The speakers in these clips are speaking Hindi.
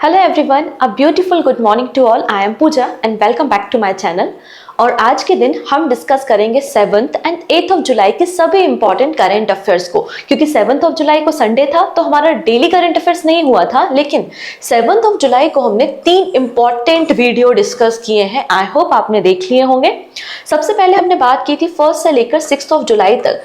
Hello everyone, a beautiful good morning to all. I am Pooja and welcome back to my channel. और आज के दिन हम डिस्कस करेंगे 7th and 8th of July के सभी इंपॉर्टेंट करंट अफेयर्स को, क्योंकि 7th ऑफ जुलाई को संडे था तो हमारा डेली करंट अफेयर्स नहीं हुआ था, लेकिन 7th ऑफ जुलाई को हमने 3 इंपॉर्टेंट वीडियो डिस्कस किए हैं। आई होप आपने देख लिए होंगे। सबसे पहले हमने बात की थी 1st से लेकर 6th ऑफ जुलाई तक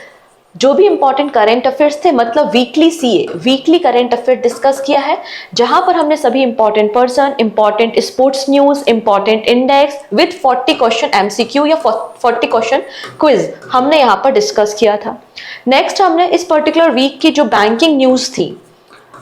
जो भी इंपॉर्टेंट करंट अफेयर्स थे, मतलब weekly CA weekly current affair discuss किया है, जहां पर हमने सभी important person, important sports news, important index with 40 question MCQ या 40 क्वेश्चन क्विज हमने यहाँ पर डिस्कस किया था। नेक्स्ट हमने इस पर्टिकुलर वीक की जो बैंकिंग न्यूज थी,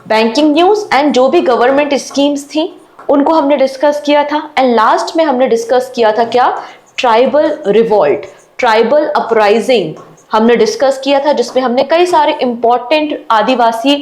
बैंकिंग न्यूज एंड जो भी गवर्नमेंट स्कीम्स थी उनको हमने डिस्कस किया था। एंड लास्ट में हमने डिस्कस किया था क्या, ट्राइबल रिवॉल्ट, ट्राइबल अपराइजिंग हमने डिस्कस किया था, जिसमें हमने कई सारे इंपॉर्टेंट आदिवासी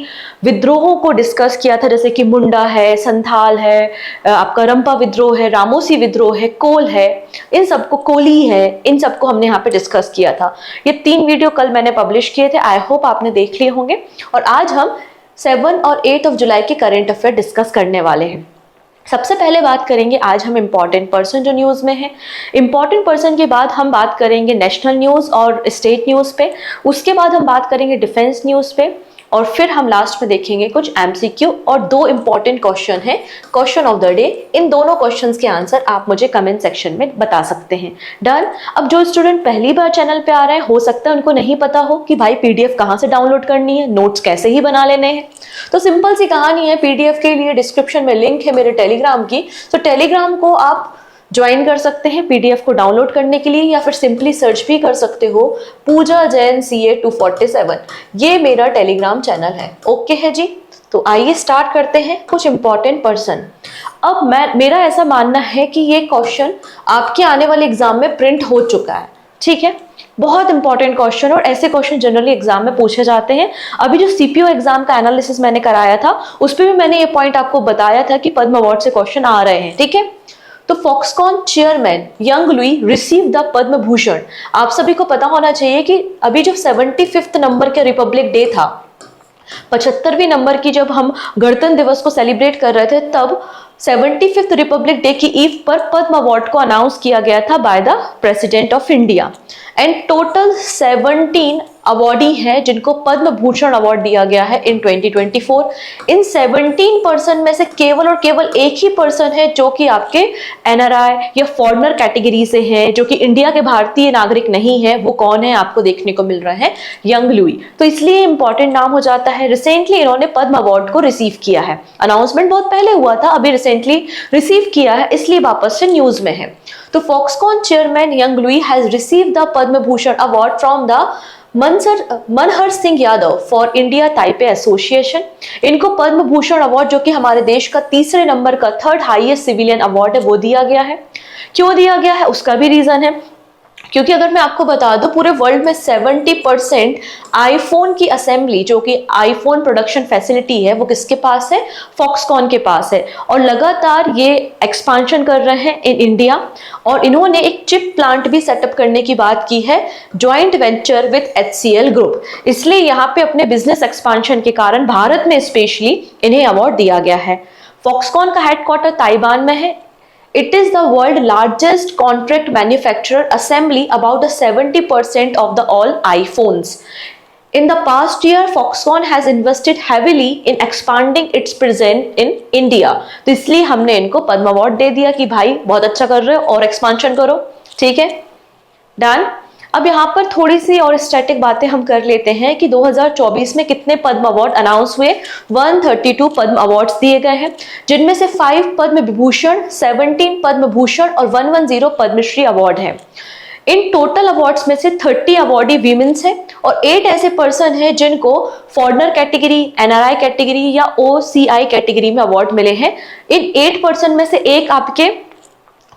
विद्रोहों को डिस्कस किया था, जैसे कि मुंडा है, संथाल है, आपका रंपा विद्रोह है, रामोसी विद्रोह है, कोल है, इन सबको, कोली है, इन सबको हमने यहाँ पे डिस्कस किया था। ये 3 वीडियो कल मैंने पब्लिश किए थे, आई होप आपने देख लिए होंगे। और आज हम 7 और 8 ऑफ जुलाई के करंट अफेयर डिस्कस करने वाले हैं। सबसे पहले बात करेंगे आज हम इंपॉर्टेंट पर्सन जो न्यूज में है। इंपॉर्टेंट पर्सन के बाद हम बात करेंगे नेशनल न्यूज और स्टेट न्यूज पे, उसके बाद हम बात करेंगे डिफेंस न्यूज पे, और फिर हम लास्ट में देखेंगे कुछ एमसीक्यू और 2 इंपॉर्टेंट क्वेश्चन है, क्वेश्चन ऑफ द डे। इन दोनों क्वेश्चंस के आंसर आप मुझे कमेंट सेक्शन में बता सकते हैं। डन। अब जो स्टूडेंट पहली बार चैनल पे आ रहे हैं, हो सकता है उनको नहीं पता हो कि भाई पीडीएफ कहाँ से डाउनलोड करनी है, नोट्स कैसे ही बना लेने हैं। तो सिंपल सी कहानी है, पीडीएफ के लिए डिस्क्रिप्शन में लिंक है मेरे टेलीग्राम की, तो टेलीग्राम को आप ज्वाइन कर सकते हैं पीडीएफ को डाउनलोड करने के लिए, या फिर सिंपली सर्च भी कर सकते हो पूजा जैन CA 247, ये मेरा टेलीग्राम चैनल है। ओके है जी। तो आइए स्टार्ट करते हैं कुछ इंपॉर्टेंट पर्सन। अब मेरा ऐसा मानना है कि ये क्वेश्चन आपके आने वाले एग्जाम में प्रिंट हो चुका है, ठीक है। बहुत इंपॉर्टेंट क्वेश्चन, और ऐसे क्वेश्चन जनरली एग्जाम में पूछे जाते हैं। अभी जो सीपीओ एग्जाम का एनालिसिस मैंने कराया था, उस पर भी मैंने ये पॉइंट आपको बताया था कि पद्म अवार्ड से क्वेश्चन आ रहे हैं, ठीक है। तो Foxconn chairman Young Liu receive the Padma Bhushan. आप सभी को पता होना चाहिए कि अभी जो 75th नंबर के रिपब्लिक डे था, 75वें नंबर की जब हम गणतंत्र दिवस को सेलिब्रेट कर रहे थे, तब 75th रिपब्लिक डे की ईव पर पद्म अवार्ड को अनाउंस किया गया था by the president of India. And total 17 awardee हैं जिनको पद्म भूषण अवार्ड दिया गया है इन 2024। इन 17 पर्सन में से केवल और केवल एक ही पर्सन है जो कि आपके एनआरआई या फॉरेनर कैटेगरी से है, जो कि इंडिया के भारतीय नागरिक नहीं है। वो कौन है, आपको देखने को मिल रहा है, यंग लुई। तो इसलिए इंपॉर्टेंट नाम हो जाता है। रिसेंटली इन्होंने पद्म अवार्ड को रिसीव किया है, अनाउंसमेंट बहुत पहले हुआ था, अभी रिसेंटली रिसीव किया है, इसलिए वापस से न्यूज में है। तो Foxconn chairman Young Louis has receive the Padma Bhushan award from the Manhar Singh Yadav for India Taipei association. इनको पद्म भूषण अवार्ड, जो कि हमारे देश का 3रे नंबर का 3rd हाईएस्ट सिविलियन अवार्ड है, वो दिया गया है। क्यों दिया गया है, उसका भी रीजन है, क्योंकि अगर मैं आपको बता दूं पूरे वर्ल्ड में 70% आईफोन की असेंबली, जो कि आईफोन प्रोडक्शन फैसिलिटी है, वो किसके पास है, फॉक्सकॉन के पास है। और लगातार ये एक्सपांशन कर रहे हैं इन इंडिया, और इन्होंने एक चिप प्लांट भी सेटअप करने की बात की है, joint venture with HCL group. इसलिए यहाँ पे अपने बिजनेस एक्सपांशन के कारण भारत में स्पेशली इन्हें अवार्ड दिया गया है। फॉक्सकॉन का हेडक्वार्टर ताइवान में है। It is the world largest contract manufacturer, assembly about 70% of the all iPhones. In the past year, Foxconn has invested heavily in expanding its presence in India. तो इसलिए हमने इनको पद्म अवार्ड दे दिया कि भाई बहुत अच्छा कर रहे हो और एक्सपांशन करो, ठीक है। डन। अब यहाँ पर थोड़ी सी और स्टैटिक बातें हम कर लेते हैं कि 2024 में कितने पद्म अवार्ड अनाउंस हुए। 132 पद्म अवार्ड्स दिए गए हैं, जिनमें से 5 पद्म विभूषण, 17 पद्म भूषण और 110 पद्मश्री अवार्ड है। इन टोटल अवार्ड्स में से 30 अवार्डी वीमेंस हैं और 8 ऐसे पर्सन हैं जिनको फॉरेनर कैटेगरी, एनआरआई कैटेगरी या OCI कैटेगरी में अवार्ड मिले हैं। इन 8 पर्सन में से एक आपके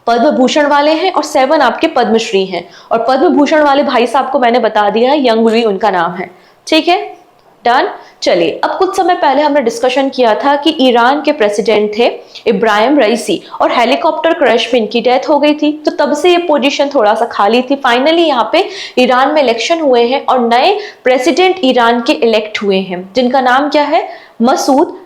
पद्म भूषण वाले हैं और 7 आपके पद्मश्री हैं। और पद्म भूषण वाले भाई साहब को मैंने बता दिया है, यंग लुई उनका नाम है, ठीक है। डन। चलिए, अब कुछ समय पहले हमने डिस्कशन किया था कि ईरान के प्रेसिडेंट थे इब्राहिम रईसी, और हेलीकॉप्टर क्रैश में इनकी डेथ हो गई थी, तो तब से ये पोजीशन थोड़ा सा खाली थी। फाइनली यहाँ पे ईरान में इलेक्शन हुए हैं और नए प्रेसिडेंट ईरान के इलेक्ट हुए हैं, जिनका नाम क्या है, मसूद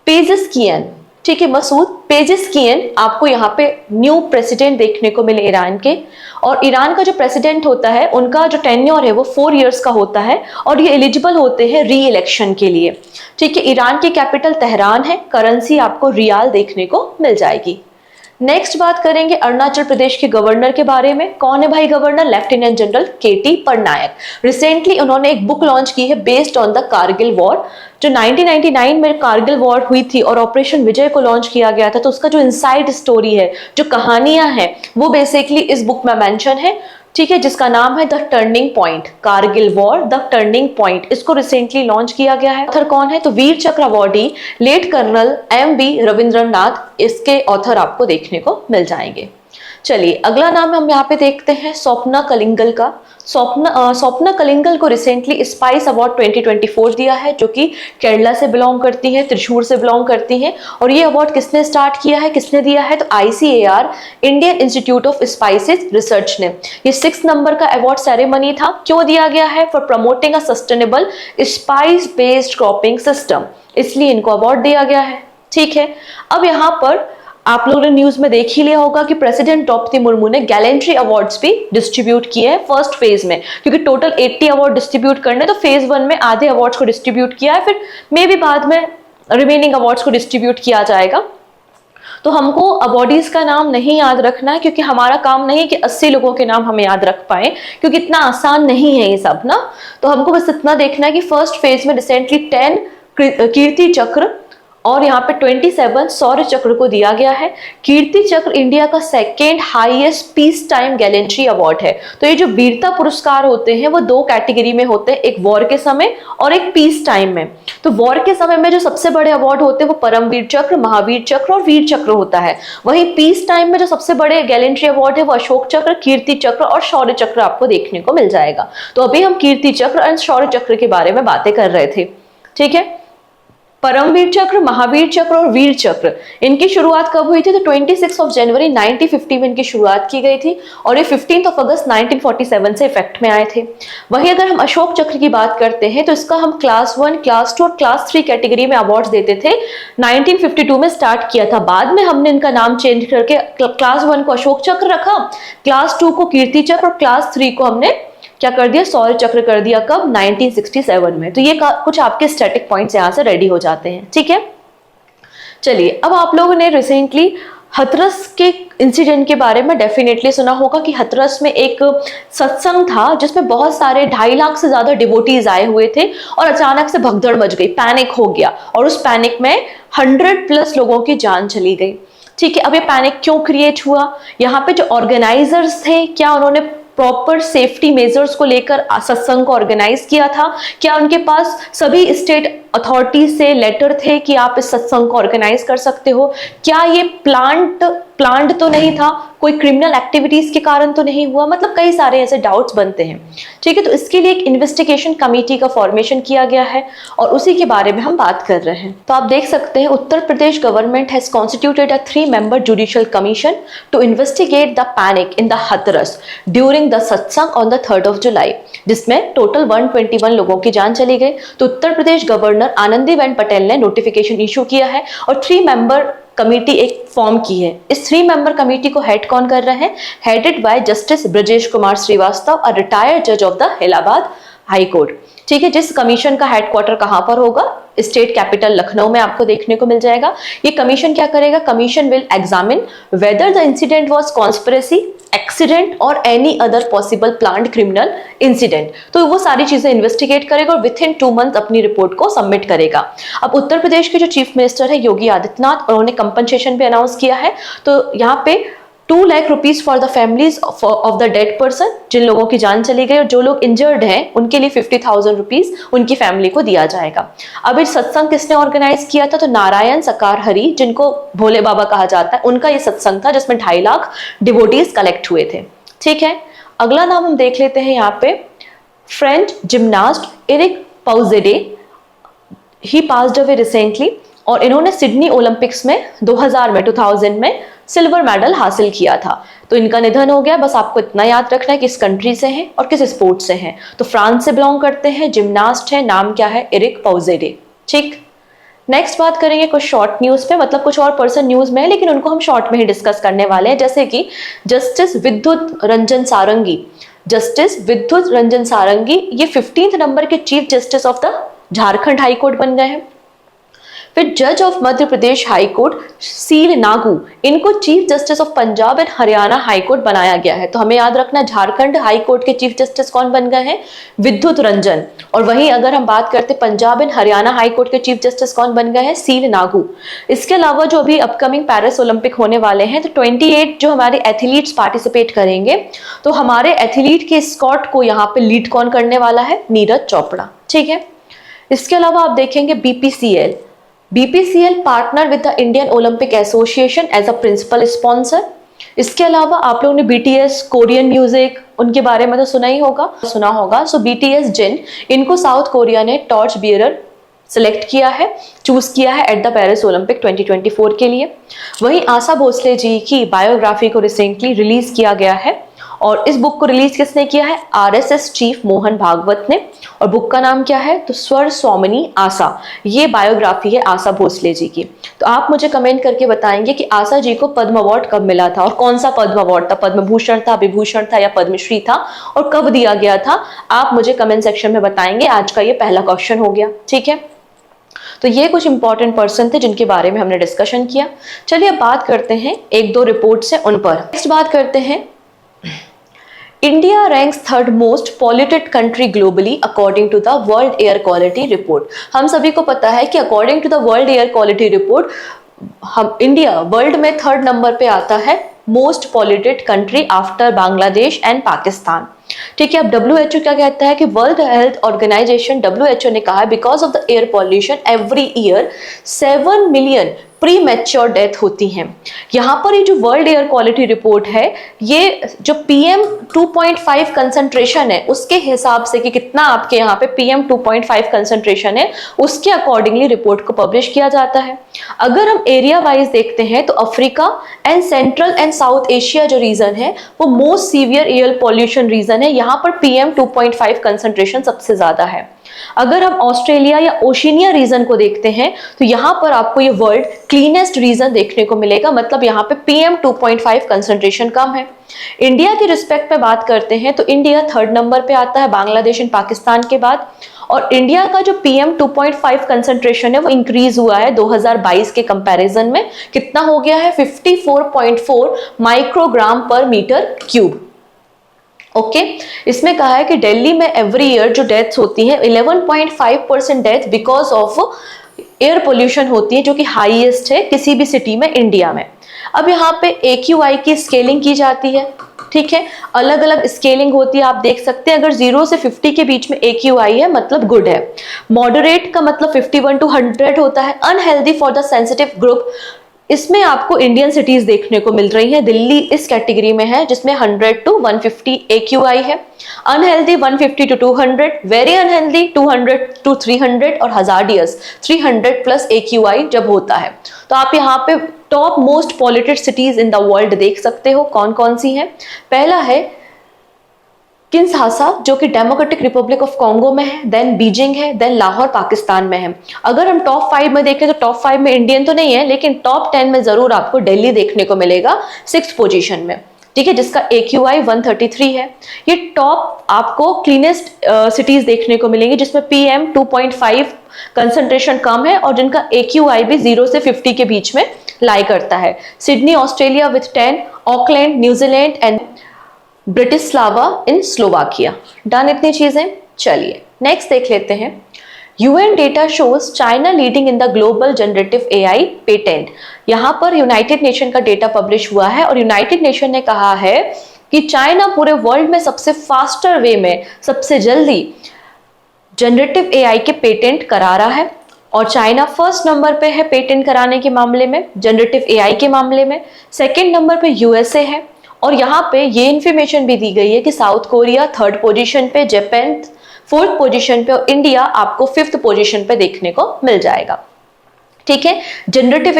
पेजेस्कियन। ठीक है, मसूद पेजेस्कियन आपको यहाँ पे न्यू प्रेसिडेंट देखने को मिले ईरान के। और ईरान का जो प्रेसिडेंट होता है उनका जो टेन्योर है वो 4 इयर्स का होता है और ये एलिजिबल होते हैं री इलेक्शन के लिए। ठीक है, ईरान की कैपिटल तेहरान है, करेंसी आपको रियाल देखने को मिल जाएगी। नेक्स्ट बात करेंगे अरुणाचल प्रदेश के गवर्नर के बारे में। कौन है भाई गवर्नर? लेफ्टिनेंट जनरल केटी पटनायक। रिसेंटली उन्होंने एक बुक लॉन्च की है based on the Kargil war. जो 1999 में कारगिल वॉर हुई थी और ऑपरेशन विजय को लॉन्च किया गया था, तो उसका जो इनसाइड स्टोरी है, जो कहानियां हैं, वो बेसिकली इस बुक में मेंशन है। ठीक है, जिसका नाम है the turning point, Kargil war the turning point. इसको रिसेंटली लॉन्च किया गया है। ऑथर कौन है? तो Vir Chakra awardee late colonel M B. Ravindranath इसके ऑथर आपको देखने को मिल जाएंगे। चलिए अगला नाम हम यहाँ पे देखते हैं स्वप्ना कलिंगल का। स्वप्ना कलिंगल को रिसेंटली स्पाइस अवार्ड 2024 दिया है, जो कि केरला से बिलोंग करती है, त्रिशूर से बिलोंग करती हैं। और ये अवार्ड किसने स्टार्ट किया है, किसने दिया है? तो ICAR, Indian institute of spices research ने। ये 6 नंबर का अवार्ड सेरेमनी था। क्यों दिया गया है? For promoting a sustainable spice based cropping system, इसलिए इनको अवार्ड दिया गया है। ठीक है, अब यहाँ पर आप लोगों ने न्यूज में देख ही लिया होगा कि प्रेसिडेंट द्रौपदी मुर्मू ने गैलेंट्री अवार्ड्स भी डिस्ट्रीब्यूट किए हैं फर्स्ट फेज में, क्योंकि टोटल 80 अवार्ड डिस्ट्रीब्यूट करने, तो फेज 1 में आधे अवार्ड्स को डिस्ट्रीब्यूट किया है, फिर मे भी बाद में रिमेनिंग अवार्ड्स को डिस्ट्रीब्यूट किया जाएगा। तो हमको अवार्डीज का नाम नहीं याद रखना है, क्योंकि हमारा काम नहीं है कि 80 लोगों के नाम हम याद रख पाए, क्योंकि इतना आसान नहीं है ये सब ना। तो हमको बस इतना देखना है कि फर्स्ट फेज में रिसेंटली 10 कीर्ति चक्र और यहाँ पे 27 शौर्य चक्र को दिया गया है। कीर्ति चक्र इंडिया का second highest peace time gallantry award है। तो ये जो वीरता पुरस्कार होते हैं वो 2 कैटेगरी में होते हैं, एक वॉर के समय और एक पीस टाइम में। तो वॉर के समय में जो सबसे बड़े अवार्ड होते हैं वो परमवीर चक्र, महावीर चक्र और वीर चक्र होता है। वहीं पीस टाइम में जो सबसे बड़े गैलेंट्री अवार्ड है वो अशोक चक्र, कीर्ति चक्र और शौर्य चक्र आपको देखने को मिल जाएगा। तो अभी हम कीर्ति चक्र एंड शौर्य चक्र के बारे में बातें कर रहे थे। ठीक है, परमवीर चक्र, महावीर चक्र और वीर चक्र, इनकी शुरुआत कब हुई थी? तो 26 जनवरी 1950 में इनकी शुरुआत की गई थी और ये 15 अगस्त 1947 से इफेक्ट में आए थे। वहीं अगर हम अशोक चक्र की बात करते हैं तो इसका हम क्लास 1, क्लास 2 और क्लास 3 कैटेगरी में अवार्ड्स देते थे। 1952 में स्टार्ट किया था, बाद में हमने इनका नाम चेंज करके क्लास 1 को अशोक चक्र रखा, क्लास 2 को कीर्ति चक्र और क्लास 3 को हमने क्या कर दिया? शौर्य चक्र कर दिया। कब? 1967 में। तो ये कुछ आपके स्टैटिक पॉइंट्स यहाँ से रेडी हो जाते हैं। ठीक है, चलिए अब आप लोगों ने रिसेंटली हथरस के इंसिडेंट के बारे में डेफिनेटली सुना होगा कि हथरस में एक सत्संग था जिसमें बहुत सारे 2.5 लाख से ज्यादा डिवोटीज आए हुए थे और अचानक से भगदड़ मच गई, पैनिक हो गया और उस पैनिक में 100+ लोगों की जान चली गई। ठीक है, अब ये पैनिक क्यों क्रिएट हुआ? यहाँ पे जो ऑर्गेनाइजर्स थे, क्या उन्होंने प्रॉपर सेफ्टी मेजर्स को लेकर सत्संग को ऑर्गेनाइज किया था? क्या उनके पास सभी स्टेट अथॉरिटीज से लेटर थे कि आप इस सत्संग को ऑर्गेनाइज कर सकते हो? क्या ये प्लांट तो नहीं था? कोई क्रिमिनल एक्टिविटीज के कारण तो नहीं हुआ? मतलब कई सारे ऐसे डाउट्स बनते हैं। ठीक है, तो इसके लिए एक इन्वेस्टिगेशन कमेटी का फॉर्मेशन किया गया है और उसी के बारे में हम बात कर रहे हैं। तो आप देख सकते हैं Uttar Pradesh government has constituted a 3-member judicial commission to investigate the panic in the Hathras during the satsang on the 3rd July, जिसमें टोटल 121 लोगों की जान चली गई। तो उत्तर प्रदेश गवर्नर आनंदीबेन पटेल ने नोटिफिकेशन इशू किया है और 3-member कमेटी एक फॉर्म की है। इस 3-member कमेटी को हेड कौन कर रहे हैं? Headed by justice Brajesh Kumar Srivastava, a retired जज of the Allahabad high court. ठीक है, जिस कमीशन का हेडक्वार्टर कहां पर होगा? स्टेट कैपिटल लखनऊ में आपको देखने को मिल जाएगा। ये कमीशन क्या करेगा? Commission will examine whether the incident was conspiracy, accident और any other possible planned criminal incident. तो वो सारी चीजें इन्वेस्टिगेट करेगा और विथ इन 2 मंथ अपनी रिपोर्ट को सबमिट करेगा। अब उत्तर प्रदेश के जो चीफ मिनिस्टर है योगी आदित्यनाथ, उन्होंने कंपनसेशन भी अनाउंस किया है। तो यहाँ पे 2 lakh rupees for the families of the dead person, जिन लोगों की जान चली गई, और जो लोग इंजर्ड हैं उनके लिए 50,000 रुपीज उनकी फैमिली को दिया जाएगा। अब इस सत्संग किसने ऑर्गेनाइज किया था? तो नारायण सकार हरि, जिनको भोले बाबा कहा जाता है, उनका ये सत्संग था जिसमें 2.5 लाख डिवोटीज कलेक्ट हुए थे। ठीक है, अगला नाम हम देख लेते हैं यहाँ पे फ्रेंच जिम्नास्ट एरिक पाउजेडे। ही पास्ड अवे रिसेंटली और इन्होंने सिडनी ओलंपिक्स में 2000 में सिल्वर मेडल हासिल किया था। तो इनका निधन हो गया। बस आपको इतना याद रखना है किस कंट्री से हैं और किस स्पोर्ट से हैं। तो फ्रांस से बिलोंग करते हैं, जिम्नास्ट है, नाम क्या है? एरिक पाउजेडे। ठीक, नेक्स्ट बात करेंगे कुछ शॉर्ट न्यूज पे, मतलब कुछ और पर्सन न्यूज में है लेकिन उनको हम शॉर्ट में ही डिस्कस करने वाले हैं, जैसे कि जस्टिस विद्युत रंजन सारंगी। जस्टिस विद्युत रंजन सारंगी ये 15th नंबर के chief justice of the Jharkhand high court बन गए हैं। फिर जज of Madhya Pradesh high court Sheel Nagu, इनको chief justice of Punjab and Haryana high court बनाया गया है। तो हमें याद रखना झारखंड हाई कोर्ट के चीफ जस्टिस कौन बन गए हैं, विद्युत रंजन। और वहीं अगर हम बात करते Punjab and Haryana high court के चीफ जस्टिस कौन बन गए हैं, सील नागू। इसके अलावा जो अभी अपकमिंग पेरिस ओलंपिक होने वाले हैं तो 28 जो हमारे एथलीट्स पार्टिसिपेट करेंगे, तो हमारे एथलीट के स्कॉट को यहाँ पे लीड कौन करने वाला है, नीरज चोपड़ा। ठीक है, इसके अलावा आप देखेंगे BPCL. BPCL partner with the Indian Olympic Association as a principal sponsor. इसके अलावा आप लोगों ने बीटीएस कोरियन म्यूजिक उनके बारे में तो सुना होगा। सो बीटीएस जिन, इनको साउथ कोरिया ने टॉर्च बियरर सिलेक्ट किया है, चूज किया है एट द पेरिस ओलंपिक 2024 के लिए। वहीं आशा भोसले जी की बायोग्राफी को रिसेंटली रिलीज किया गया है और इस बुक को रिलीज किसने किया है, आरएसएस चीफ मोहन भागवत ने। और बुक का नाम क्या है, तो स्वर स्वामिनी आशा, ये बायोग्राफी है आशा भोसले जी की। तो आप मुझे कमेंट करके बताएंगे कि आशा जी को पद्म अवार्ड कब मिला था और कौन सा पद्म अवार्ड था, पद्म भूषण था, विभूषण था या पद्मश्री था, और कब दिया गया था, आप मुझे कमेंट सेक्शन में बताएंगे। आज का ये पहला क्वेश्चन हो गया। ठीक है, तो ये कुछ इंपॉर्टेंट पर्सन थे जिनके बारे में हमने डिस्कशन किया। चलिए अब बात करते हैं एक दो रिपोर्ट से उन पर। नेक्स्ट बात करते हैं, India ranks third most polluted country globally according to the world air quality report. हम सभी को पता है कि according to the world air quality report हम इंडिया वर्ल्ड में थर्ड नंबर पे आता है most polluted country after Bangladesh and Pakistan. ठीक है, अब WHO क्या कहता है कि वर्ल्ड हेल्थ ऑर्गेनाइजेशन WHO ने कहा है because of the air pollution every year 7 million pre mature death होती हैं। यहाँ पर ये जो वर्ल्ड एयर क्वालिटी रिपोर्ट है, ये जो PM 2.5 कंसंट्रेशन है उसके हिसाब से कि कितना आपके यहाँ पे PM 2.5 कंसंट्रेशन है, उसके अकॉर्डिंगली रिपोर्ट को पब्लिश किया जाता है। अगर हम एरिया वाइज देखते हैं तो Africa and central and south Asia जो रीजन है वो most severe air pollution region है, यहाँ पर PM 2.5 कंसंट्रेशन सबसे ज्यादा है। अगर हम ऑस्ट्रेलिया या ओशिनिया रीजन को देखते हैं तो यहाँ पर आपको ये वर्ल्ड क्लीनेस्ट रीजन देखने को मिलेगा, मतलब यहाँ पे PM 2.5 कंसंट्रेशन कम है। इंडिया के रिस्पेक्ट में बात करते हैं तो इंडिया थर्ड नंबर पे आता है बांग्लादेश एंड पाकिस्तान के बाद। और इंडिया का जो PM 2.5 कंसंट्रेशन है वो इंक्रीज हुआ है 2022 के कंपैरिजन में, कितना हो गया है 54.4 माइक्रोग्राम पर मीटर क्यूब। ओके, इसमें कहा है कि दिल्ली में एवरी ईयर जो डेथ्स होती हैं 11.5% death because of air pollution होती है, जो कि हाईएस्ट है किसी भी सिटी में इंडिया में। अब यहाँ पे AQI की स्केलिंग की जाती है। ठीक है, अलग अलग स्केलिंग होती है, आप देख सकते हैं। अगर 0 से 50 के बीच में AQI है मतलब गुड है, मॉडरेट का मतलब 51 to 100 होता है, unhealthy for the sensitive group. इसमें आपको इंडियन सिटीज देखने को मिल रही है, दिल्ली इस कैटेगरी में है जिसमें 100 to 150 AQI है, unhealthy 150 to 200, very unhealthy 200 to 300 और हजार्डियस 300 प्लस AQI जब होता है। तो आप यहाँ पे top most polluted cities in the world देख सकते हो कौन कौन सी हैं। पहला है किन्शासा जो कि डेमोक्रेटिक रिपब्लिक ऑफ कॉन्गो में है, देन बीजिंग है, देन लाहौर पाकिस्तान में है। अगर हम टॉप 5 में देखें तो टॉप 5 में इंडियन तो नहीं है, लेकिन टॉप 10 में जरूर आपको दिल्ली देखने को मिलेगा 6th पोजीशन में। ठीक है, जिसका AQI 133 है। ये टॉप आपको क्लीनेस्ट सिटीज देखने को मिलेंगी जिसमें PM 2.5 कंसंट्रेशन कम है और जिनका AQI भी 0 से 50 के बीच में लाई करता है। Sydney Australia with 10, Auckland New Zealand and Bratislava in Slovakia. Done इतनी चीजें। चलिए नेक्स्ट देख लेते हैं। UN data shows China leading in the global generative AI patent. यहाँ पर यूनाइटेड नेशन का डेटा पब्लिश हुआ है और यूनाइटेड नेशन ने कहा है कि चाइना पूरे वर्ल्ड में सबसे फास्टर वे में सबसे जल्दी जनरेटिव AI के पेटेंट करा रहा है और चाइना फर्स्ट नंबर पे है पेटेंट कराने के मामले में, जनरेटिव AI के मामले में। सेकेंड नंबर पे USA है और यहाँ पे ये इंफॉर्मेशन भी दी गई है कि साउथ कोरिया थर्ड पोजीशन पे, जापान फोर्थ पोजीशन पे और इंडिया आपको 5th पोजीशन पे देखने को मिल जाएगा। ठीक है, जनरेटिव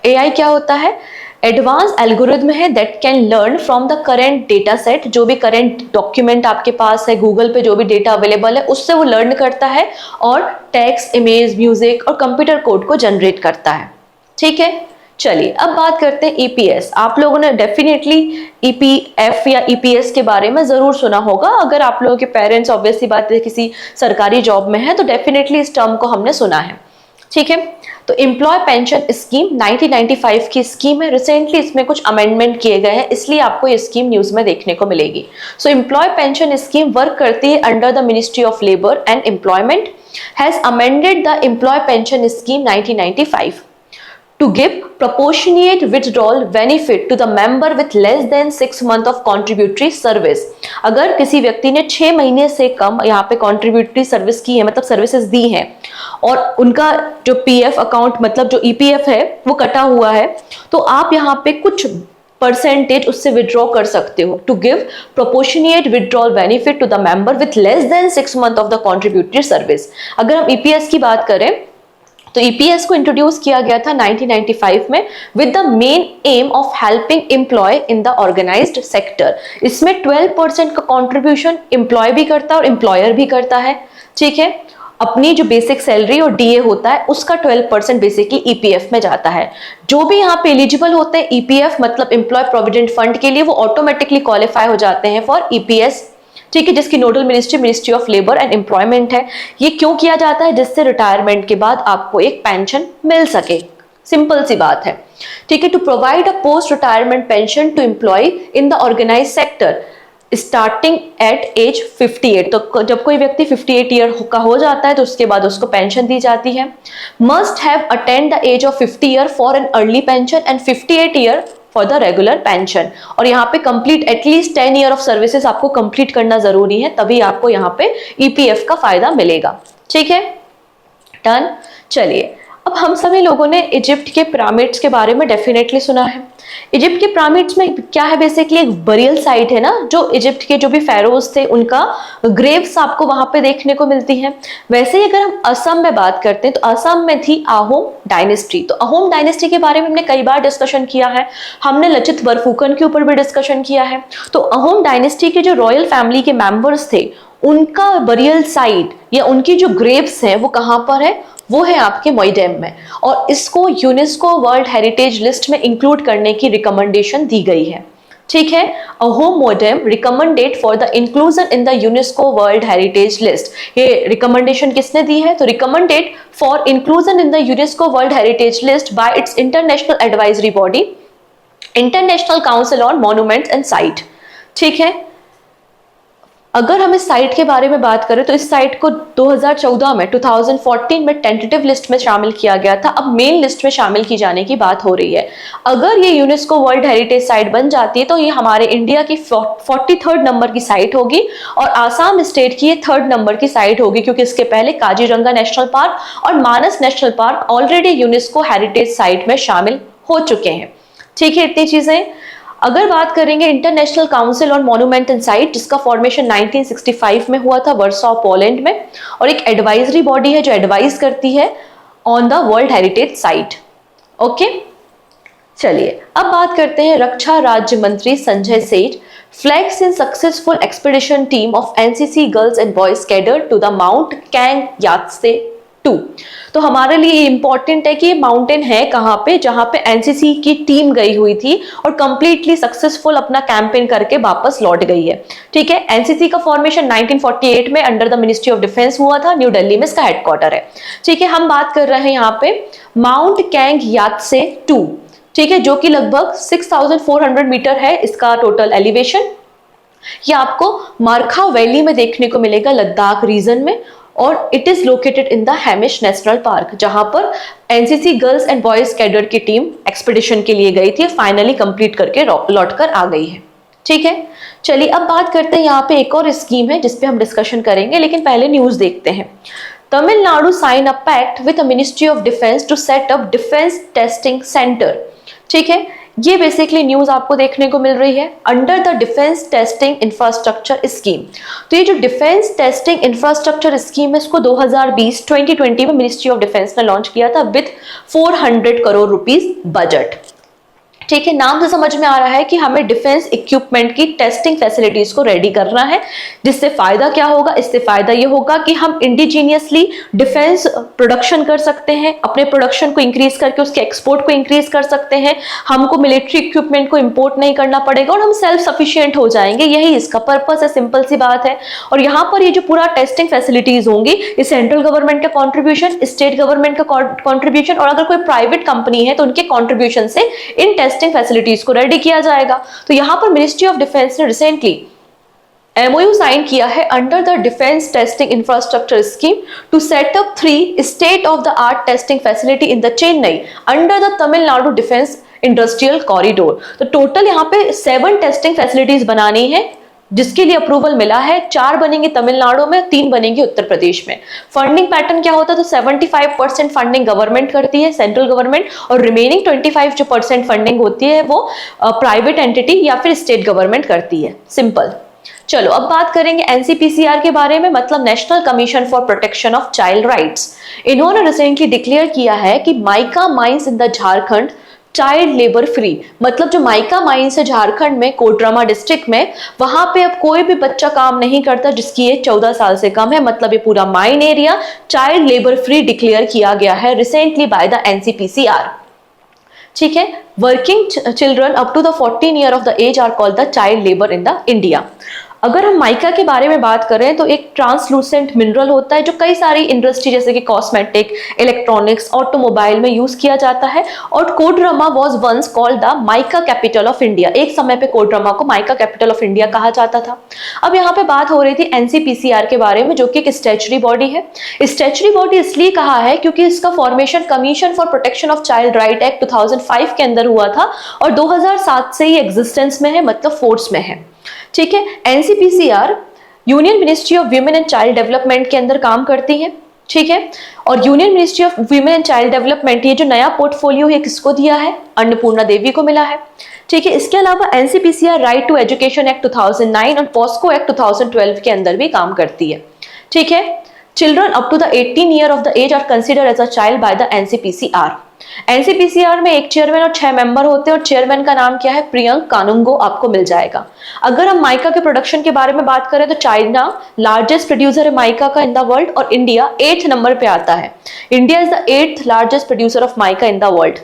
AI क्या होता है? एडवांस एल्गोरिथम है that can learn from the current data set, जो भी करेंट डॉक्यूमेंट आपके पास है, गूगल पे जो भी डेटा अवेलेबल है उससे वो लर्न करता है और टेक्स्ट, इमेज, म्यूजिक और कंप्यूटर कोड को जनरेट करता है। ठीक है, चलिए अब बात करते हैं ईपीएस। आप लोगों ने डेफिनेटली ईपीएफ या ईपीएस के बारे में जरूर सुना होगा। अगर आप लोगों के पेरेंट्स ऑब्वियसली बात है किसी सरकारी जॉब में है तो डेफिनेटली इस टर्म को हमने सुना है। ठीक है, तो एम्प्लॉय पेंशन स्कीम 1995 की स्कीम है। रिसेंटली इसमें कुछ अमेंडमेंट किए गए हैं, इसलिए आपको ये स्कीम न्यूज में देखने को मिलेगी। So employ pension scheme work करती है under the ministry of labour and employment, has amended the employ pension scheme 1995 to give proportionate withdrawal benefit to the member with less than 6 month of contributory service। अगर किसी व्यक्ति ने 6 महीने से कम यहाँ पे contributory सर्विस की है, मतलब सर्विसेज दी हैं और उनका जो पीएफ अकाउंट मतलब जो ईपीएफ है वो कटा हुआ है, तो आप यहाँ पे कुछ परसेंटेज उससे विड्रॉ कर सकते हो। To give proportionate withdrawal benefit to the member with less than 6 month of the contributory service. अगर हम ईपीएस की बात करें तो ईपीएस को इंट्रोड्यूस किया गया था 1995 में with the main aim of helping employ in the organised sector. इसमें 12% का कंट्रीब्यूशन एम्प्लॉय भी करता है और एम्प्लॉयर भी करता है। ठीक है, अपनी जो बेसिक सैलरी और डीए होता है उसका 12% बेसिकली ईपीएफ में जाता है। जो भी यहाँ पे एलिजिबल होते हैं ईपीएफ मतलब एम्प्लॉय प्रोविडेंट फंड के लिए, वो ऑटोमेटिकली क्वालिफाई हो जाते हैं फॉर ईपीएस। ठीक है, जिसकी nodal ministry of labour and employment है। ये क्यों किया जाता है? जिससे रिटायरमेंट के बाद आपको एक पेंशन मिल सके। सिंपल सी बात है। ठीक है, to provide a post retirement pension to employ in the organise sector starting at age 58। तो जब कोई व्यक्ति 58 ईयर का हो जाता है तो उसके बाद उसको पेंशन दी जाती है। Must have attend the age of 50 year for an early pension and 58 year for the regular pension. और यहाँ पे complete at least 10 year of services आपको कंप्लीट करना जरूरी है, तभी आपको यहाँ पे ईपीएफ का फायदा मिलेगा। ठीक है, डन। चलिए, अब हम सभी लोगों ने इजिप्ट के पिरामिड्स के बारे में डेफिनेटली सुना है। इजिप्ट के पिरामिड्स में क्या है? बेसिकली एक बरियल साइट है ना, जो इजिप्ट के जो भी फेरोज थे उनका ग्रेव्स आपको वहां पे देखने को मिलती है। वैसे ही अगर हम असम में बात करते हैं तो असम में थी अहोम डायनेस्टी। तो अहोम डायनेस्टी के बारे में हमने कई बार डिस्कशन किया है, हमने लचित बरफुकन के ऊपर भी डिस्कशन किया है। तो अहोम डायनेस्टी के जो रॉयल फैमिली के मेंबर्स थे उनका बरियल साइट या उनकी जो ग्रेव्स हैं वो कहाँ पर है? वो है आपके मोइडेम में, और इसको यूनेस्को वर्ल्ड हेरिटेज लिस्ट में इंक्लूड करने की रिकमेंडेशन दी गई है। ठीक है, Ahom moidam recommended for the inclusion in the UNESCO world heritage list. ये रिकमेंडेशन किसने दी है? तो recommended for inclusion in the UNESCO world heritage list by its international advisory body international council on monuments and site. ठीक है, अगर हम इस साइट के बारे में बात करें तो इस साइट को 2014 में टेंटेटिव लिस्ट में शामिल किया गया था। अब मेन लिस्ट में शामिल की जाने की बात हो रही है। अगर ये यूनेस्को वर्ल्ड हेरिटेज साइट बन जाती है तो ये हमारे इंडिया की 43rd नंबर की साइट होगी और आसाम स्टेट की ये 3rd नंबर की साइट होगी, क्योंकि इसके पहले काजीरंगा नेशनल पार्क और Manas national park already UNESCO heritage site में शामिल हो चुके हैं। ठीक है, इतनी चीजें। अगर बात करेंगे international council on monument and site, जिसका फॉर्मेशन 1965 में हुआ था वर्सो पोलैंड में, और एक एडवाइजरी बॉडी है जो एडवाइज करती है on the world heritage site. Okay, चलिए अब बात करते हैं रक्षा राज्य मंत्री Sanjay Seth flags in successful expedition team of NCC girls and boys cadre to the mount Kang Yatse 2। तो हमारे लिए इंपॉर्टेंट है कि ये माउंटेन है कहाँ पे, जहां पे एनसीसी की टीम गई हुई थी और कंप्लीटली सक्सेसफुल अपना कैंपेन करके वापस लौट गई है। ठीक है, एनसीसी का फॉर्मेशन 1948 में under the ministry of defence हुआ था, न्यू दिल्ली में इसका हेडक्वार्टर है। ठीक है, हम बात कर रहे हैं यहाँ पे माउंट कैंग यात्से 2। ठीक है, जो कि लगभग 6400 मीटर है इसका टोटल एलिवेशन। ये आपको मारखा वैली में देखने को मिलेगा, लद्दाख रीजन में, और it is located in the Hamish national park, जहां पर NCC girls and boys cadre की टीम एक्सपीडिशन के लिए गई थी, फाइनली कंप्लीट करके लौटकर आ गई है। ठीक है, चलिए अब बात करते हैं, यहाँ पे एक और स्कीम है जिसपे हम डिस्कशन करेंगे, लेकिन पहले न्यूज देखते हैं। Tamil Nadu sign a pact with the ministry of defence to set up defence testing centre. ठीक है, ये बेसिकली न्यूज आपको देखने को मिल रही है under the defence testing infrastructure scheme. तो ये जो डिफेंस टेस्टिंग इंफ्रास्ट्रक्चर स्कीम है इसको 2020 में मिनिस्ट्री ऑफ डिफेंस ने लॉन्च किया था विद 400 करोड़ रुपीस बजट। ठीक है, नाम से समझ में आ रहा है कि हमें डिफेंस इक्विपमेंट की टेस्टिंग फैसिलिटीज को रेडी करना है, जिससे फायदा क्या होगा, इससे फायदा ये होगा कि हम इंडिजीनियसली डिफेंस प्रोडक्शन कर सकते हैं, अपने प्रोडक्शन को इंक्रीज करके उसके एक्सपोर्ट को इंक्रीज कर सकते हैं, हमको मिलिट्री इक्विपमेंट को इंपोर्ट नहीं करना पड़ेगा और हम सेल्फ सफिशिएंट हो जाएंगे। यही इसका पर्पस है, सिंपल सी बात है। और यहाँ पर ये जो पूरा टेस्टिंग फैसिलिटीज होंगी, ये सेंट्रल गवर्नमेंट का कॉन्ट्रीब्यूशन, स्टेट गवर्नमेंट का कॉन्ट्रीब्यूशन और अगर कोई प्राइवेट कंपनी है तो उनके कॉन्ट्रीब्यूशन से इन टेस्टिंग फैसिलिटीज को रेडी किया जाएगा। तो यहां पर मिनिस्ट्री ऑफ डिफेंस ने रिसेंटली MOU साइन किया है under the defence testing infrastructure scheme to set up 3 state of the art testing facility in the Chennai under the Tamil Nadu defence industrial corridor. तो टोटल यहाँ पे 7 टेस्टिंग फैसिलिटीज बनानी है, जिसके लिए अप्रूवल मिला है। 4 बनेंगे तमिलनाडु में, 3 बनेंगे उत्तर प्रदेश में। फंडिंग पैटर्न क्या होता है, तो 75% फंडिंग गवर्नमेंट करती है, सेंट्रल गवर्नमेंट, और रिमेनिंग 25% फंडिंग होती है वो प्राइवेट एंटिटी या फिर स्टेट गवर्नमेंट करती है। सिंपल। चलो अब बात करेंगे NCPCR के बारे में, मतलब national commission for protection of child rights. इन्होंने रिसेंटली डिक्लेयर किया है कि mica mines in the Jharkhand child labour free. मतलब जो माइका माइंस है झारखंड में, कोडरमा डिस्ट्रिक्ट में, वहां पे अब कोई भी बच्चा काम नहीं करता जिसकी एज 14 साल से कम है। मतलब ये पूरा mine area child labour free declare किया गया है रिसेंटली बाय द NCPCR। ठीक है, working children up to the 14 year of the age are called the child labour in the India. अगर हम माइका के बारे में बात करें तो एक ट्रांसलूसेंट मिनरल होता है जो कई सारी इंडस्ट्री जैसे कि कॉस्मेटिक, इलेक्ट्रॉनिक्स, ऑटोमोबाइल में यूज किया जाता है। और Koderma was once called the mica capital of India. एक समय पे कोडरमा को माइका कैपिटल ऑफ इंडिया कहा जाता था। अब यहाँ पे बात हो रही थी NCPCR के बारे में, जो कि एक स्टैच्यूटरी बॉडी है। स्टैच्यूटरी बॉडी इसलिए कहा है क्योंकि इसका formation commission for protection of child right act 2005 के अंदर हुआ था और 2007 से ये एग्जिस्टेंस में है, मतलब फोर्स में है। ठीक है, NCPCR union ministry of women and child development के अंदर काम करती है। ठीक है, और union ministry of women and child development ये जो नया पोर्टफोलियो है किसको दिया है, अन्नपूर्णा देवी को मिला है। ठीक है, इसके अलावा NCPCR right to education act 2009 और पॉस्को एक्ट 2012 के अंदर भी काम करती है। ठीक है, children up to the 18 year of the age are considered as a child by the NCPCR। NCPCR में एक चेयरमैन और 6 मेंबर होते हैं और चेयरमैन का नाम क्या है, प्रियंक कानुंगो, आपको मिल जाएगा। अगर हम माइका के प्रोडक्शन के बारे में बात करें तो चाइना लार्जेस्ट प्रोड्यूसर है माइका का इन द वर्ल्ड और इंडिया 8th नंबर पे आता है। India is the 8th largest producer of mica in the world.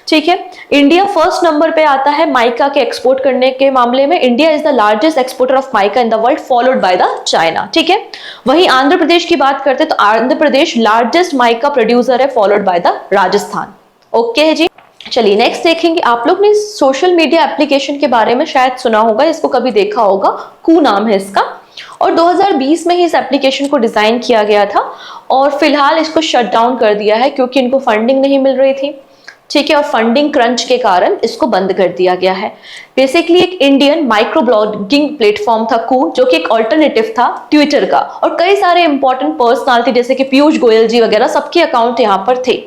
ठीक है, इंडिया 1st नंबर पे आता है माइका के एक्सपोर्ट करने के मामले में। India is the largest exporter of mica in the world followed by the China. ठीक है, वहीं आंध्र प्रदेश की बात करते तो Andhra Pradesh largest mica producer है followed by the Rajasthan. Okay है जी। चलिए नेक्स्ट देखेंगे। आप लोग ने सोशल मीडिया एप्लीकेशन के बारे में शायद सुना होगा, इसको कभी देखा होगा, कू नाम है इसका, और 2020 में ही इस एप्लीकेशन को डिजाइन किया गया था और फिलहाल इसको शट डाउन कर दिया है क्योंकि इनको फंडिंग नहीं मिल रही थी। ठीक है, और फंडिंग क्रंच के कारण इसको बंद कर दिया गया है। बेसिकली एक इंडियन माइक्रो ब्लॉगिंग प्लेटफॉर्म था कू, जो कि एक ऑल्टरनेटिव था ट्विटर का, और कई सारे इंपॉर्टेंट पर्सनालिटी जैसे कि पीयूष गोयल जी वगैरह सबके अकाउंट यहाँ पर थे।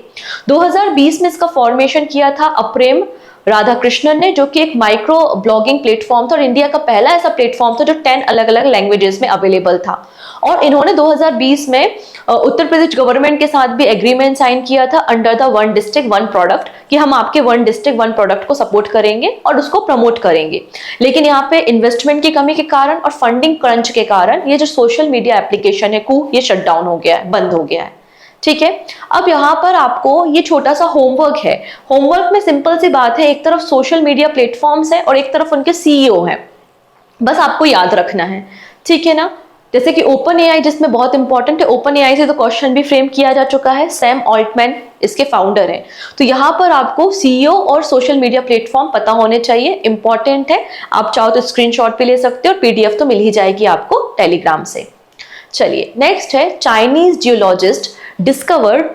2020 में इसका फॉर्मेशन किया था अप्रेम राधाकृष्णन ने, जो कि एक माइक्रो ब्लॉगिंग प्लेटफॉर्म था और इंडिया का पहला ऐसा प्लेटफॉर्म था जो 10 अलग अलग लैंग्वेजेस में अवेलेबल था। और इन्होंने 2020 में उत्तर प्रदेश गवर्नमेंट के साथ भी एग्रीमेंट साइन किया था अंडर द 1 डिस्ट्रिक्ट 1 प्रोडक्ट, कि हम आपके 1 डिस्ट्रिक्ट 1 प्रोडक्ट को सपोर्ट करेंगे और उसको प्रमोट करेंगे। लेकिन यहाँ पे इन्वेस्टमेंट की कमी के कारण और फंडिंग क्रंच के कारण ये जो सोशल मीडिया एप्लीकेशन है कू, ये शट डाउन हो गया है, बंद हो गया है। ठीक है, अब यहाँ पर आपको ये छोटा सा होमवर्क है। होमवर्क में सिंपल सी बात है, एक तरफ सोशल मीडिया प्लेटफॉर्म्स है और एक तरफ उनके CEO हैं, बस आपको याद रखना है। ठीक है ना, जैसे कि OpenAI जिसमें बहुत इंपॉर्टेंट है, OpenAI से तो क्वेश्चन भी फ्रेम किया जा चुका है, सैम ऑल्टमैन इसके फाउंडर हैं। तो यहाँ पर आपको CEO और सोशल मीडिया प्लेटफॉर्म पता होने चाहिए, इंपॉर्टेंट है। आप चाहो तो स्क्रीनशॉट भी ले सकते हो और PDF तो मिल ही जाएगी आपको टेलीग्राम से। चलिए नेक्स्ट है, Chinese geologist discovered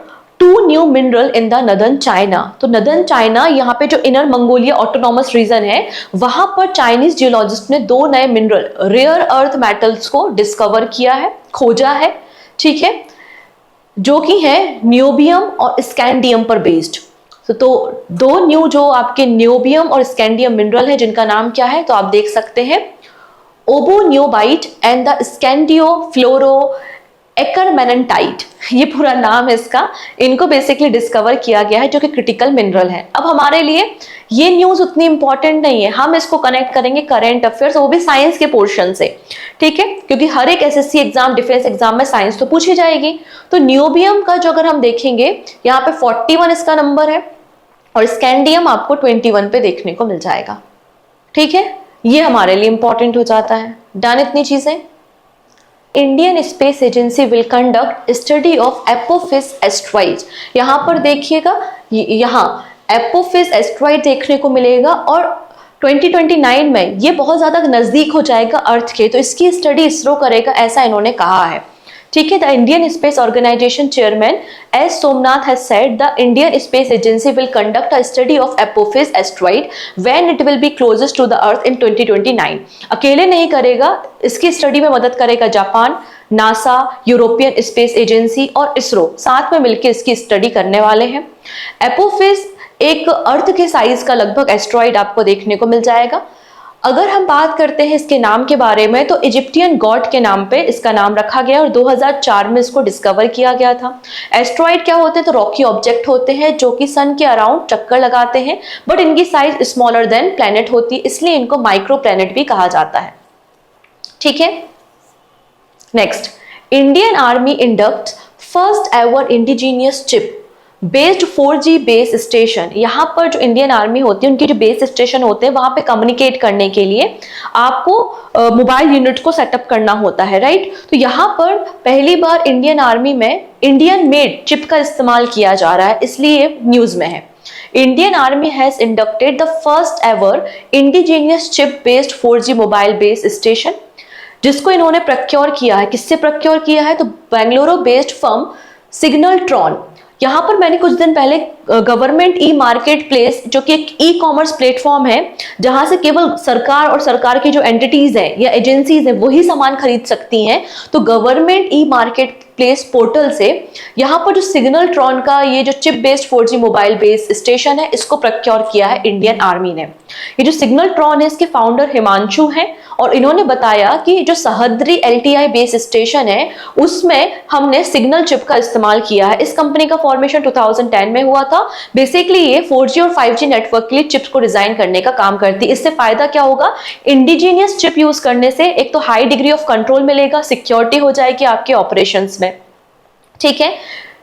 2 new mineral in the northern China. तो नदर्न चाइना, यहाँ पे जो इनर मंगोलिया ऑटोनॉमस रीजन है, वहां पर चाइनीज जियोलॉजिस्ट ने 2 नए मिनरल रेयर अर्थ मेटल्स को डिस्कवर किया है, खोजा है। ठीक है, जो कि है नियोबियम और स्कैंडियम पर बेस्ड। तो 2 न्यू जो आपके नियोबियम और स्कैंडियम मिनरल है, जिनका नाम क्या है तो आप देख सकते हैं, ओबोनियोबाइट एंड द स्कैंडियो फ्लोरो एकरमेनेटाइट, ये पूरा नाम है इसका, इनको बेसिकली डिस्कवर किया गया है, जो कि क्रिटिकल मिनरल है। अब हमारे लिए ये न्यूज उतनी इंपॉर्टेंट नहीं है, हम इसको कनेक्ट करेंगे करंट अफेयर्स, वो भी साइंस के पोर्शन से, ठीक है, क्योंकि हर एक एसएससी एग्जाम, डिफेंस एग्जाम में साइंस तो पूछी जाएगी। तो न्यूबियम का जो अगर हम देखेंगे, यहाँ पे 41 इसका नंबर है और स्कैंडियम आपको 21 पे देखने को मिल जाएगा, ठीक है, ये हमारे लिए इंपॉर्टेंट हो जाता है। डन इतनी चीजें। Indian space agency will conduct study of Apophis asteroid, यहां पर देखिएगा, यहां एपोफिस एस्ट्रॉइड देखने को मिलेगा और 2029 में ये बहुत ज्यादा नजदीक हो जाएगा अर्थ के, तो इसकी स्टडी इसरो करेगा, ऐसा इन्होंने कहा है, ठीक है। The Indian space organisation chairman S Somnath has said the Indian space agency will conduct a study of Apophis asteroid when it will be closest to the earth in 2029। अकेले नहीं करेगा, इसकी स्टडी में मदद करेगा Japan, NASA, European space agency और इसरो, साथ में मिलकर इसकी स्टडी करने वाले हैं। एपोफिस एक अर्थ के साइज का लगभग एस्ट्रॉइड आपको देखने को मिल जाएगा। अगर हम बात करते हैं इसके नाम के बारे में, तो इजिप्टियन गॉड के नाम पे इसका नाम रखा गया और 2004 में इसको डिस्कवर किया गया था। एस्ट्रॉइड क्या होते हैं, तो रॉकी ऑब्जेक्ट होते हैं जो कि सन के अराउंड चक्कर लगाते हैं, बट इनकी साइज स्मॉलर देन प्लैनेट होती है, इसलिए इनको माइक्रो प्लैनेट भी कहा जाता है, ठीक है। Next, Indian army induct first ever indigenous chip based 4G base station. यहाँ पर जो इंडियन आर्मी होती है, उनके जो बेस स्टेशन होते हैं, वहां पे कम्युनिकेट करने के लिए आपको मोबाइल यूनिट को सेटअप करना होता है, राइट। तो यहाँ पर पहली बार इंडियन आर्मी में इंडियन मेड चिप का इस्तेमाल किया जा रहा है, इसलिए न्यूज में है। Indian army has inducted the first ever indigenous chip based 4G mobile base station, जिसको इन्होंने प्रक्योर किया है। किससे प्रक्योर किया है, तो बेंगलुरु बेस्ड फर्म सिग्नलट्रॉन। यहाँ पर मैंने कुछ दिन पहले गवर्नमेंट ई मार्केट प्लेस, जो कि एक ई कॉमर्स प्लेटफॉर्म है, जहां से केवल सरकार और सरकार की जो एंटिटीज हैं या एजेंसीज हैं वही सामान खरीद सकती हैं, तो government e market place portal से यहाँ पर जो सिग्नलट्रॉन का ये जो chip based 4G mobile base station है, इसको प्रक्योर किया है इंडियन आर्मी ने। ये जो सिग्नलट्रॉन है, इसके फाउंडर हिमांशु हैं और इन्होंने बताया कि जो सह्याद्री LTI बेस स्टेशन है, उसमें हमने सिग्नल चिप का इस्तेमाल किया है। इस कंपनी का फॉर्मेशन 2010 में हुआ था। बेसिकली ये 4G और 5G नेटवर्क के लिए चिप्स को डिजाइन करने का काम करती है। इससे फायदा क्या होगा, इंडिजीनियस चिप यूज करने से एक तो हाई डिग्री ऑफ कंट्रोल मिलेगा, सिक्योरिटी हो जाएगी आपके ऑपरेशंस में, ठीक है।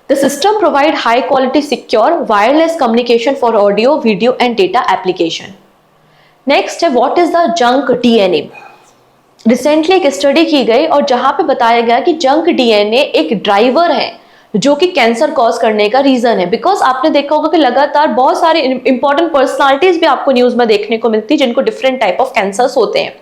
The system provide high quality secure wireless communication for audio, video and data application. Next है what is the junk DNA? Recently एक स्टडी की गई और जहां पे बताया गया कि जंक DNA एक ड्राइवर है जो कि कैंसर कॉज करने का रीजन है। बिकॉज आपने देखा होगा कि लगातार बहुत सारे इंपॉर्टेंट पर्सनालिटीज भी आपको न्यूज में देखने को मिलती है जिनको डिफरेंट टाइप ऑफ कैंसर्स होते हैं।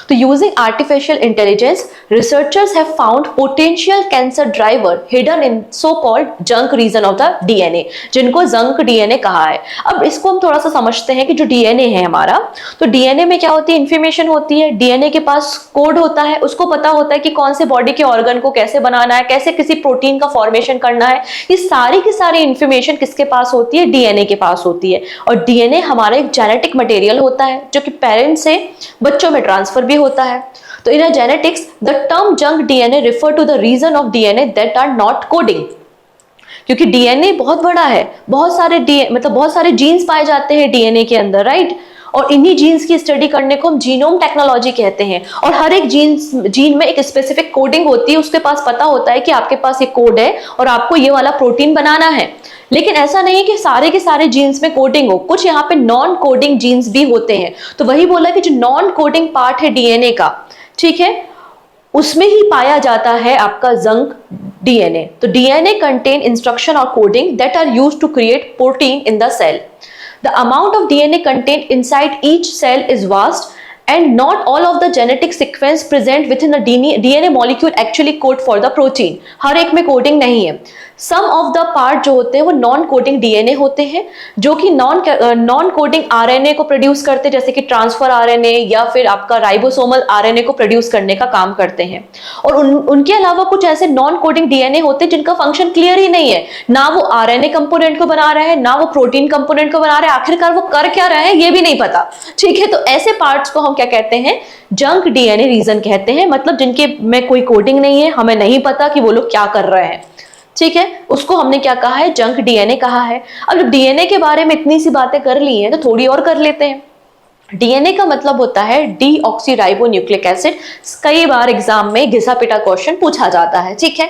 तो using artificial intelligence researchers have found potential cancer driver hidden in so called junk region of the DNA, जिनको जंक DNA कहा है। अब इसको हम थोड़ा सा समझते हैं कि जो DNA है हमारा, तो DNA में क्या होती है, इंफॉर्मेशन होती है। DNA के पास कोड होता है, उसको पता होता है कि कौन से बॉडी के ऑर्गन को कैसे बनाना है, कैसे किसी प्रोटीन का फॉर्मेशन करना है। ये सारी की सारी इंफॉर्मेशन किसके पास होती है, DNA के पास होती है। और DNA हमारा एक जेनेटिक मटेरियल होता है जो कि पेरेंट्स से बच्चों में ट्रांसफर भी होता है। तो in genetics the term junk DNA refer to the region of DNA that are not coding, क्योंकि DNA बहुत बड़ा है, बहुत सारे जीन्स पाए जाते हैं DNA के अंदर, राइट। और इन्हीं जीन्स की स्टडी करने को हम जीनोम टेक्नोलॉजी कहते हैं। और हर एक जीन में एक स्पेसिफिक कोडिंग होती है, उसके पास पता होता है कि आपके पास ये कोड है और आपको ये वाला प्रोटीन बनाना है। लेकिन ऐसा नहीं है कि सारे के सारे जीन्स में कोडिंग हो, कुछ यहाँ पे नॉन कोडिंग जीन्स भी होते हैं। तो वही बोला कि जो नॉन कोडिंग पार्ट है DNA का, ठीक है, उसमें ही पाया जाता है आपका जंक DNA। तो DNA कंटेन इंस्ट्रक्शन और coding that are used to create protein in the cell. The amount of DNA contained inside each cell is vast and not all of the genetic sequence present within a DNA molecule actually code for the protein. हर एक में कोडिंग नहीं है। सम ऑफ द पार्ट जो होते हैं वो नॉन कोडिंग डीएनए होते हैं, जो कि नॉन कोडिंग आरएनए को प्रोड्यूस करते हैं, जैसे कि ट्रांसफर आरएनए या फिर आपका राइबोसोमल आरएनए को प्रोड्यूस करने का काम करते हैं। और उनके अलावा कुछ ऐसे नॉन कोडिंग डीएनए होते हैं जिनका फंक्शन क्लियर ही नहीं है, ना वो आरएनए कंपोनेंट को बना रहा है, ना वो प्रोटीन कंपोनेंट को बना रहे हैं, आखिरकार वो कर क्या रहे हैं ये भी नहीं पता। ठीक है, तो ऐसे पार्ट्स को हम क्या कहते हैं, जंक डीएनए रीजन कहते हैं, मतलब जिनके में कोई कोडिंग नहीं है, हमें नहीं पता कि वो लोग क्या कर रहे हैं। ठीक है, उसको हमने क्या कहा है, जंक डीएनए कहा है। अब जब डीएनए के बारे में इतनी सी बातें कर ली हैं तो थोड़ी और कर लेते हैं। डीएनए का मतलब होता है डीऑक्सीराइबोन्यूक्लिक एसिड। कई बार एग्जाम में घिसा पिटा क्वेश्चन पूछा जाता है, ठीक है,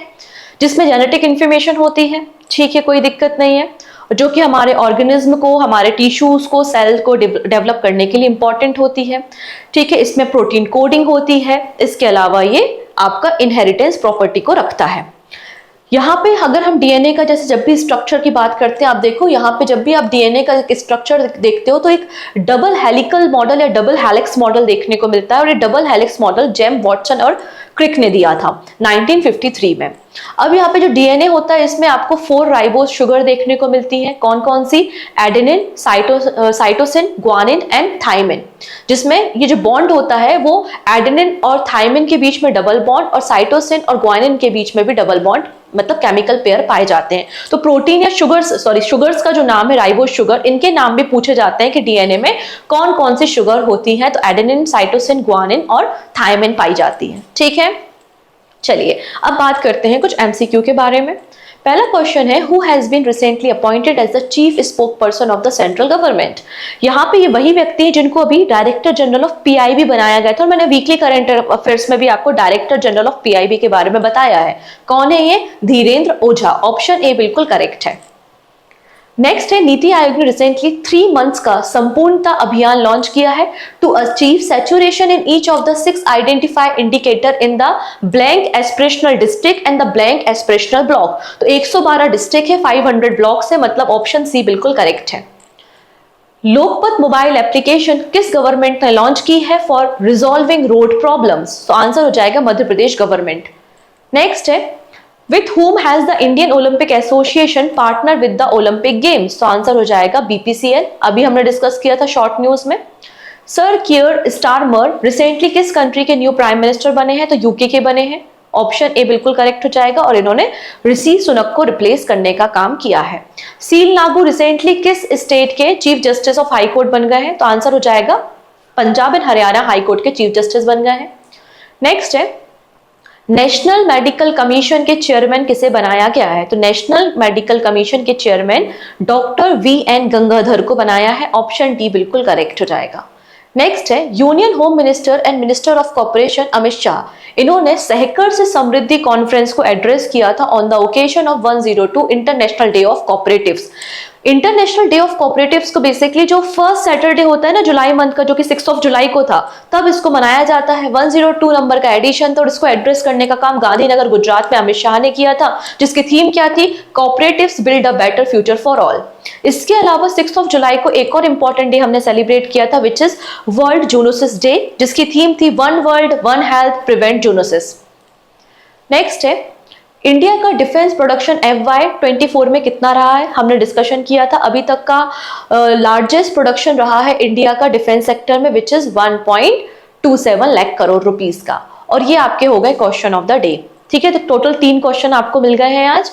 जिसमें जेनेटिक इंफॉर्मेशन होती है, ठीक है, कोई दिक्कत नहीं है, जो कि हमारे ऑर्गेनिज्म को, हमारे टिश्यूज को, सेल को डेवलप करने के लिए इंपॉर्टेंट होती है। ठीक है, इसमें प्रोटीन कोडिंग होती है। इसके अलावा ये आपका इनहेरिटेंस प्रॉपर्टी को रखता है। यहाँ पे अगर हम डीएनए का जैसे जब भी स्ट्रक्चर की बात करते हैं, आप देखो यहाँ पे जब भी आप डीएनए का स्ट्रक्चर देखते हो तो एक डबल हेलिकल मॉडल या डबल हेलिक्स मॉडल देखने को मिलता है। और ये double helix model James Watson और क्रिक ने दिया था 1953 में। अब यहाँ पे जो डीएनए होता है इसमें आपको 4 राइबोस शुगर देखने को मिलती है। कौन कौन सी? Adenine, cytosine, guanine and thymine. जिसमें ये जो बॉन्ड होता है वो एडेनिन और थाइमिन के बीच में डबल बॉन्ड और साइटोसिन और ग्वानिन के बीच में भी डबल बॉन्ड, मतलब केमिकल पेयर पाए जाते हैं। तो प्रोटीन या शुगर्स का जो नाम है राइबोस शुगर, इनके नाम भी पूछे जाते हैं कि डीएनए में कौन कौन सी शुगर होती है। तो एडेनिन, साइटोसिन, ग्वानिन और थाइमिन पाई जाती है। ठीक है, चलिए अब बात करते हैं कुछ एमसीक्यू के बारे में। पहला क्वेश्चन है, who has been recently appointed as the chief spokesperson of the central government. यहाँ पे ये वही व्यक्ति है जिनको अभी डायरेक्टर जनरल ऑफ पीआईबी बनाया गया था। और मैंने वीकली करंट अफेयर्स में भी आपको डायरेक्टर जनरल ऑफ पीआईबी के बारे में बताया है। कौन है ये? धीरेन्द्र ओझा। ऑप्शन ए बिल्कुल करेक्ट है। नेक्स्ट है, नीति आयोग ने रिसेंटली 3 मंथ्स का संपूर्णता अभियान लॉन्च किया है to achieve saturation in each of the 6 identified indicator in the blank aspirational district and the blank aspirational block. तो 112 डिस्ट्रिक्ट है, 500 ब्लॉक है, मतलब ऑप्शन सी बिल्कुल करेक्ट है। लोकपथ मोबाइल एप्लीकेशन किस गवर्नमेंट ने लॉन्च की है फॉर रिजॉल्विंग रोड प्रॉब्लम्स? तो आंसर हो जाएगा मध्य प्रदेश गवर्नमेंट। नेक्स्ट है, With whom has the Indian Olympic Association partnered with the Olympic Games? तो आंसर हो जाएगा BPCL। अभी हमने डिस्कस किया था शॉर्ट न्यूज में। सर कियर स्टारमर रिसेंटली किस कंट्री के न्यू प्राइम मिनिस्टर बने हैं? तो यूके के बने हैं। ऑप्शन ए बिल्कुल करेक्ट हो जाएगा। और इन्होंने ऋषि सुनक को रिप्लेस करने का काम किया है। सील नागू रिसेंटली किस स्टेट के chief justice of high court बन गए हैं? तो आंसर हो जाएगा Punjab and Haryana high court के चीफ जस्टिस बन गए हैं। नेक्स्ट है, नेशनल मेडिकल कमीशन के चेयरमैन किसे बनाया गया है? तो नेशनल मेडिकल कमीशन के चेयरमैन डॉक्टर VN गंगाधर को बनाया है। ऑप्शन डी बिल्कुल करेक्ट हो जाएगा। नेक्स्ट है, union home minister and minister of corporation Amit Shah, इन्होंने सहकर से समृद्धि कॉन्फ्रेंस को एड्रेस किया था on the occasion of 102 international day of cooperatives. International day of cooperatives को बेसिकली जो फर्स्ट सैटरडे होता है ना जुलाई मंथ का, जो कि 6 जुलाई को था, तब इसको मनाया जाता है। 102 नंबर का एडिशन था और इसको एड्रेस करने का काम गांधीनगर गुजरात में अमित शाह ने किया था, जिसकी थीम क्या थी? Cooperatives build a better future for all. इसके अलावा 6 जुलाई को एक और इंपॉर्टेंट डे हमने सेलिब्रेट किया था, which is world zoonosis day, जिसकी थीम थी one world one health prevent zoonosis. Next है, इंडिया का डिफेंस प्रोडक्शन FY24 में कितना रहा है? हमने डिस्कशन किया था। अभी तक का लार्जेस्ट प्रोडक्शन रहा है इंडिया का डिफेंस सेक्टर में, which is 1.27 lakh crore rupees का। और ये आपके हो गए क्वेश्चन ऑफ द डे। ठीक है, तो टोटल 3 क्वेश्चन आपको मिल गए हैं आज।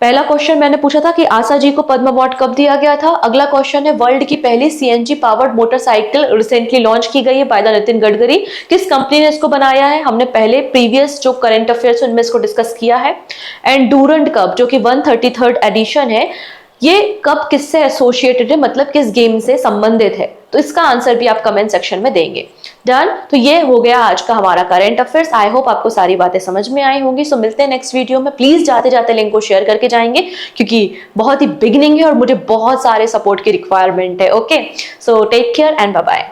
पहला क्वेश्चन मैंने पूछा था कि आशा जी को पद्म अवार्ड कब दिया गया था। अगला क्वेश्चन है, वर्ल्ड की पहली CNG powered motorcycle recently launch की गई है बाय द नितिन गडकरी। किस कंपनी ने इसको बनाया है? हमने पहले प्रीवियस जो करंट अफेयर्स उनमें इसको डिस्कस किया है। एंड डूरंड कप जो कि 133rd एडिशन है, ये कप किससे एसोसिएटेड है, मतलब किस गेम से संबंधित है? तो इसका आंसर भी आप कमेंट सेक्शन में देंगे। डन। तो ये हो गया आज का हमारा करंट अफेयर्स। आई होप आपको सारी बातें समझ में आई होंगी। सो मिलते हैं नेक्स्ट वीडियो में। प्लीज जाते जाते लिंक को शेयर करके जाएंगे, क्योंकि बहुत ही बिगिनिंग है और मुझे बहुत सारे सपोर्ट की रिक्वायरमेंट है। Okay, so take care and bye bye.